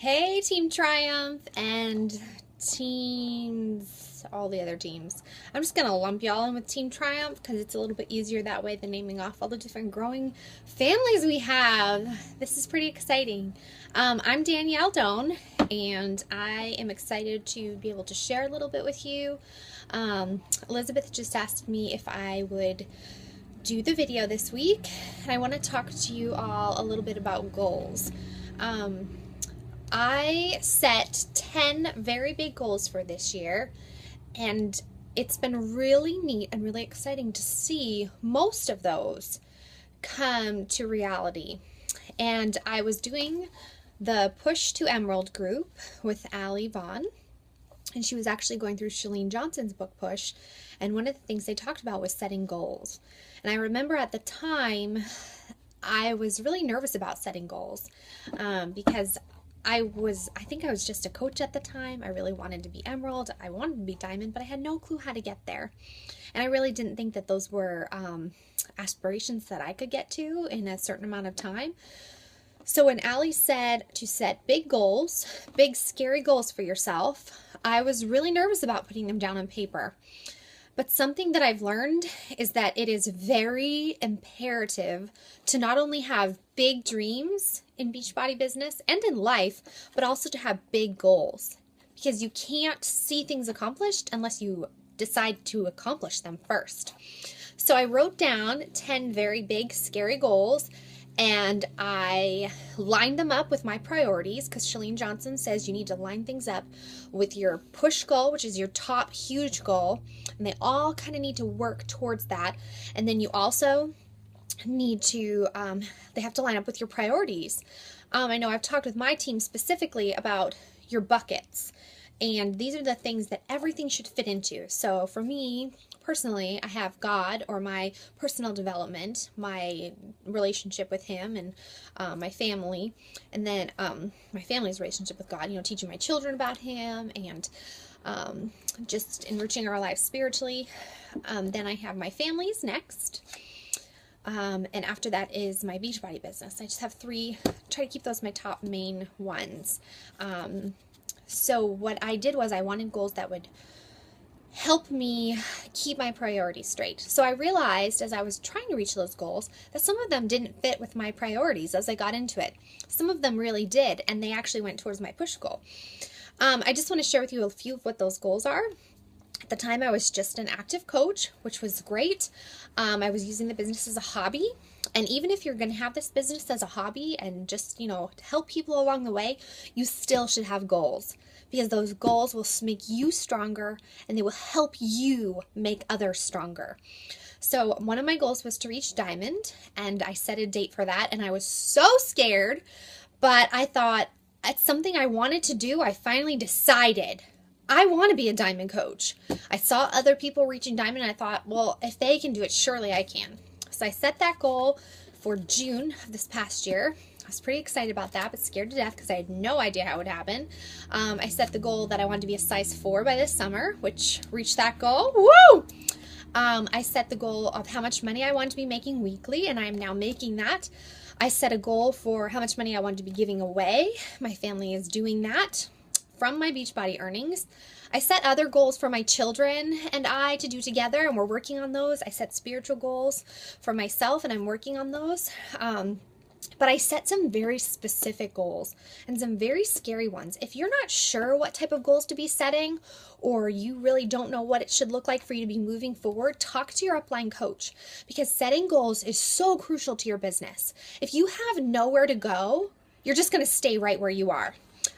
Hey, Team Triumph and teams, all the other teams. I'm just going to lump y'all in with Team Triumph because it's a little bit easier that way than naming off all the different growing families we have. This is pretty exciting. I'm Danielle Doan, and I am excited to be able to share a little bit with you. Elizabeth just asked me if I would do the video this week, and I want to talk to you all a little bit about goals. I set 10 very big goals for this year, and it's been really neat and really exciting to see most of those come to reality. And I was doing the Push to Emerald group with Allie Vaughn, and she was actually going through Chalene Johnson's book Push, and one of the things they talked about was setting goals. And I remember at the time I was really nervous about setting goals because I think I was just a coach at the time. I really wanted to be Emerald. I wanted to be Diamond, but I had no clue how to get there. And I really didn't think that those were aspirations that I could get to in a certain amount of time. So when Allie said to set big goals, big scary goals for yourself, I was really nervous about putting them down on paper. But something that I've learned is that it is very imperative to not only have big dreams in Beachbody business and in life, but also to have big goals. Because you can't see things accomplished unless you decide to accomplish them first. So I wrote down 10 very big, scary goals, and I lined them up with my priorities because Chalene Johnson says you need to line things up with your push goal, which is your top huge goal, and they all kind of need to work towards that. And then you also need to, they have to line up with your priorities. I know I've talked with my team specifically about your buckets, and these are the things that everything should fit into. So for me, personally, I have God, or my personal development, my relationship with Him, and my family, and then my family's relationship with God, teaching my children about Him, and just enriching our lives spiritually. Then I have my families next. And after that is my Beachbody business. I just have three, try to keep those my top main ones. So what I did was I wanted goals that would help me keep my priorities straight. So I realized as I was trying to reach those goals that some of them didn't fit with my priorities as I got into it. Some of them really did, and they actually went towards my push goal. I just want to share with you a few of what those goals are. At the time, I was just an active coach, which was great. I was using the business as a hobby. And even if you're going to have this business as a hobby and just, help people along the way, you still should have goals, because those goals will make you stronger and they will help you make others stronger. So one of my goals was to reach Diamond, and I set a date for that, and I was so scared, but I thought it's something I wanted to do. I finally decided I want to be a Diamond coach. I saw other people reaching Diamond, and I thought, well, if they can do it, surely I can. So I set that goal for June of this past year. I was pretty excited about that, but scared to death because I had no idea how it would happen. I set the goal that I wanted to be a size 4 by this summer, which reached that goal. Woo! I set the goal of how much money I wanted to be making weekly, and I am now making that. I set a goal for how much money I wanted to be giving away. My family is doing that from my Beachbody earnings. I set other goals for my children and I to do together, and we're working on those. I set spiritual goals for myself, and I'm working on those. But I set some very specific goals and some very scary ones. If you're not sure what type of goals to be setting, or you really don't know what it should look like for you to be moving forward, talk to your upline coach, because setting goals is so crucial to your business. If you have nowhere to go, you're just going to stay right where you are.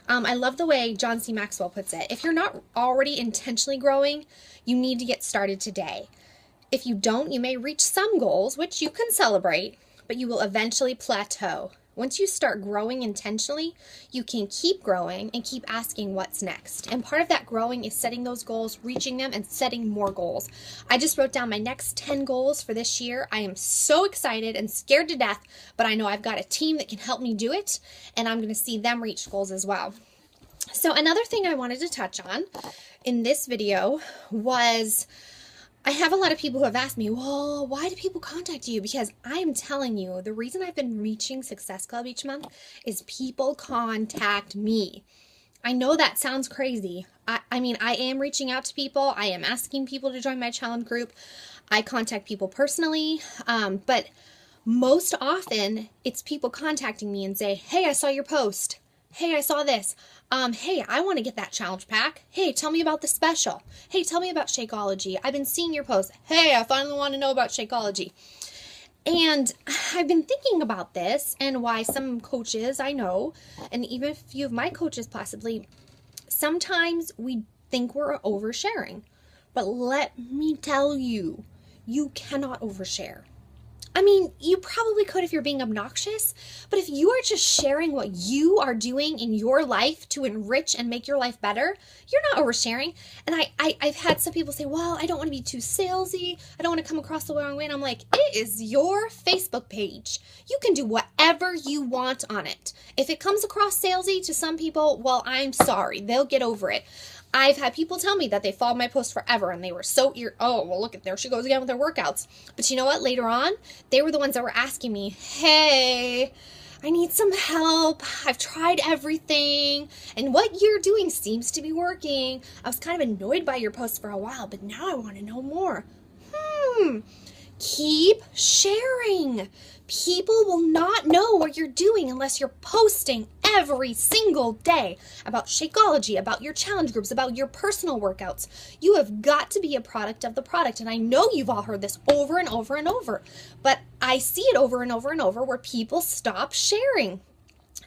I love the way John C. Maxwell puts it. If you're not already intentionally growing, you need to get started today. If you don't, you may reach some goals, which you can celebrate, but you will eventually plateau. Once you start growing intentionally, you can keep growing and keep asking what's next. And part of that growing is setting those goals, reaching them, and setting more goals. I just wrote down my next 10 goals for this year. I am so excited and scared to death, but I know I've got a team that can help me do it, and I'm going to see them reach goals as well. So another thing I wanted to touch on in this video was I have a lot of people who have asked me, well, why do people contact you? Because I'm telling you, the reason I've been reaching Success Club each month is people contact me. I know that sounds crazy. I mean, I am reaching out to people. I am asking people to join my challenge group. I contact people personally, but most often it's people contacting me and say, hey, I saw your post. Hey, I saw this. Hey, I want to get that challenge pack. Hey, tell me about the special. Hey, tell me about Shakeology. I've been seeing your posts. Hey, I finally want to know about Shakeology. And I've been thinking about this and why some coaches I know, and even a few of my coaches possibly, sometimes we think we're oversharing. But let me tell you, you cannot overshare. I mean, you probably could if you're being obnoxious, but if you are just sharing what you are doing in your life to enrich and make your life better, you're not oversharing. And I've had some people say, well, I don't want to be too salesy. I don't want to come across the wrong way. And I'm like, it is your Facebook page. You can do whatever you want on it. If it comes across salesy to some people, well, I'm sorry. They'll get over it. I've had people tell me that they followed my post forever and they were so oh, well, look, there she goes again with her workouts. But you know what? Later on, they were the ones that were asking me, hey, I need some help. I've tried everything. And what you're doing seems to be working. I was kind of annoyed by your post for a while, but now I want to know more. Keep sharing. People will not know what you're doing unless you're posting every single day about Shakeology, about your challenge groups, about your personal workouts. You have got to be a product of the product. And I know you've all heard this over and over and over, but I see it over and over and over where people stop sharing.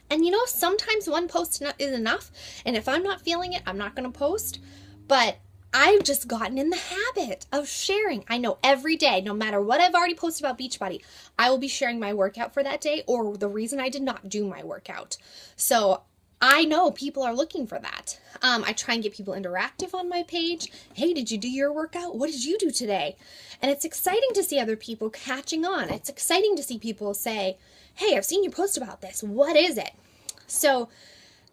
And you know, sometimes one post is enough. And if I'm not feeling it, I'm not going to post. But I've just gotten in the habit of sharing. I know every day, no matter what I've already posted about Beachbody, I will be sharing my workout for that day or the reason I did not do my workout. So I know people are looking for that. I try and get people interactive on my page. Hey, did you do your workout? What did you do today? And it's exciting to see other people catching on. It's exciting to see people say, hey, I've seen you post about this. What is it? So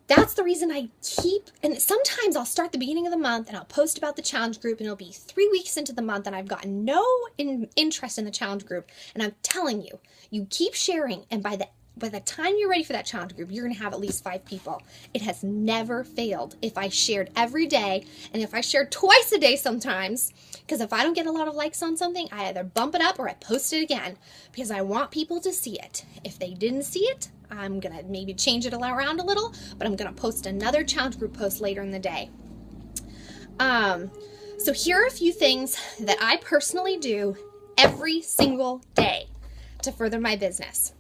that's the reason I keep, and sometimes I'll start the beginning of the month and I'll post about the challenge group and it'll be 3 weeks into the month and I've gotten no interest in the challenge group. And I'm telling you, you keep sharing and by the time you're ready for that challenge group, you're going to have at least 5 people. It has never failed if I shared every day and if I shared twice a day sometimes, because if I don't get a lot of likes on something, I either bump it up or I post it again because I want people to see it. If they didn't see it, I'm going to maybe change it around a little, but I'm going to post another challenge group post later in the day. So here are a few things that I personally do every single day to further my business.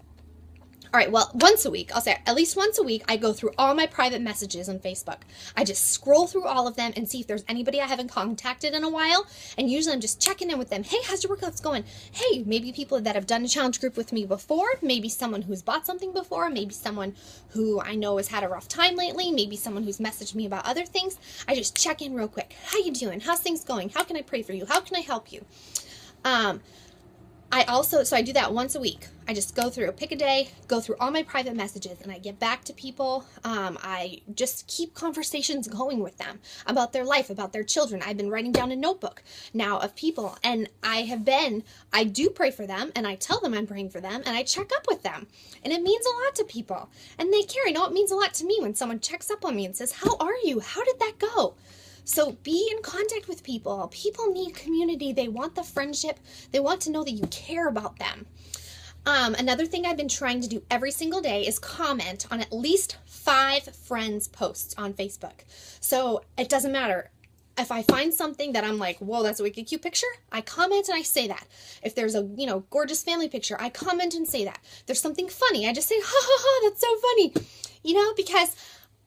All right, well, once a week, I'll say at least once a week, I go through all my private messages on Facebook. I just scroll through all of them and see if there's anybody I haven't contacted in a while. And usually I'm just checking in with them. Hey, how's your workouts going? Hey, maybe people that have done a challenge group with me before, maybe someone who's bought something before, maybe someone who I know has had a rough time lately, maybe someone who's messaged me about other things. I just check in real quick. How you doing? How's things going? How can I pray for you? How can I help you? So I do that once a week. I just go through, pick a day, go through all my private messages, and I get back to people. I just keep conversations going with them about their life, about their children. I've been writing down a notebook now of people, and I do pray for them, and I tell them I'm praying for them, and I check up with them. And it means a lot to people. And they care. You know, it means a lot to me when someone checks up on me and says, how are you? How did that go? So be in contact with people. People need community. They want the friendship. They want to know that you care about them. Another thing I've been trying to do every single day is comment on at least 5 friends' posts on Facebook. So it doesn't matter. If I find something that I'm like, whoa, that's a wicked cute picture, I comment and I say that. If there's a, gorgeous family picture, I comment and say that. If there's something funny, I just say, ha ha ha, that's so funny. Because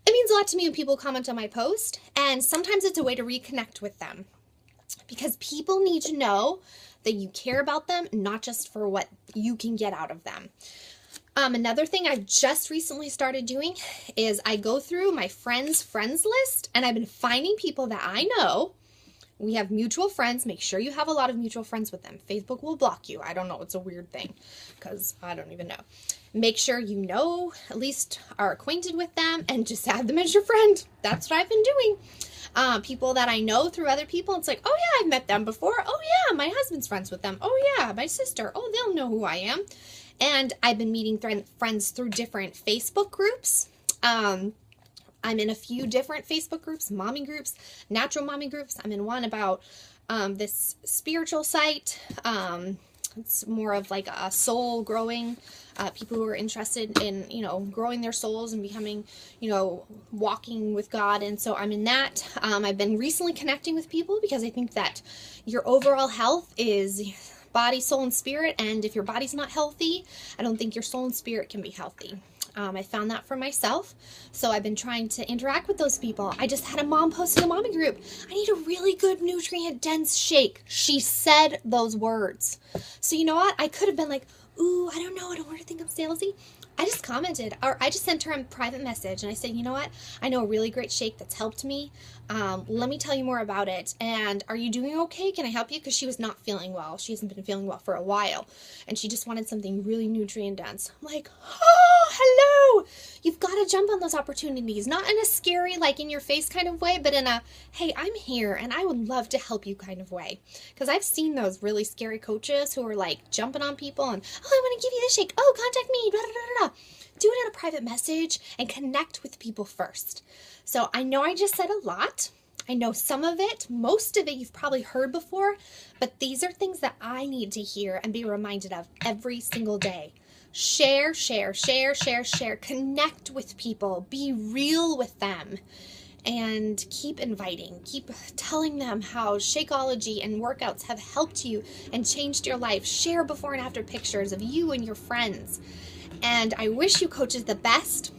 it means a lot to me when people comment on my post, and sometimes it's a way to reconnect with them because people need to know that you care about them, not just for what you can get out of them. Another thing I've just recently started doing is I go through my friends' list, and I've been finding people that I know. We have mutual friends. Make sure you have a lot of mutual friends with them. Facebook will block you. I don't know. It's a weird thing because I don't even know. Make sure at least are acquainted with them and just add them as your friend. That's what I've been doing. People that I know through other people. It's like, oh yeah, I've met them before. Oh yeah, my husband's friends with them. Oh yeah, my sister. Oh, they'll know who I am. And I've been meeting friends through different Facebook groups. I'm in a few different Facebook groups, mommy groups, natural mommy groups. I'm in one about this spiritual site. It's more of like a soul growing, people who are interested in, growing their souls and becoming, walking with God. And so I'm in that. I've been recently connecting with people because I think that your overall health is body, soul, and spirit. And if your body's not healthy, I don't think your soul and spirit can be healthy. I found that for myself, so I've been trying to interact with those people. I just had a mom post in a mommy group, I need a really good nutrient-dense shake. She said those words. So you know what? I could have been like, ooh, I don't know, I don't want her to think I'm salesy. I just commented, or I just sent her a private message, and I said, you know what? I know a really great shake that's helped me. Let me tell you more about it. And are you doing okay? Can I help you? Because she was not feeling well. She hasn't been feeling well for a while, and she just wanted something really nutrient dense. I'm like, oh, hello. You've got to jump on those opportunities, not in a scary, like in your face kind of way, but in a, hey, I'm here and I would love to help you kind of way. Because I've seen those really scary coaches who are like jumping on people and, oh, I want to give you this shake. Oh, contact me. Blah, blah, blah, blah. Do it in a private message and connect with people first. So I know I just said a lot. I know some of it, most of it you've probably heard before, but these are things that I need to hear and be reminded of every single day. Share, share, share, share, share. Connect with people. Be real with them. And keep inviting. Keep telling them how Shakeology and workouts have helped you and changed your life. Share before and after pictures of you and your friends. And I wish you coaches the best.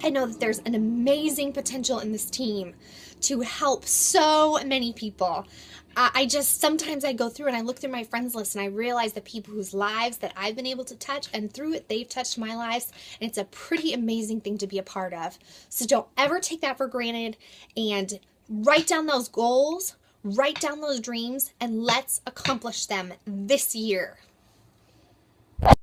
I know that there's an amazing potential in this team to help so many people. Sometimes I go through and I look through my friends list and I realize the people whose lives that I've been able to touch, and through it, they've touched my lives. And it's a pretty amazing thing to be a part of. So don't ever take that for granted, and write down those goals, write down those dreams, and let's accomplish them this year.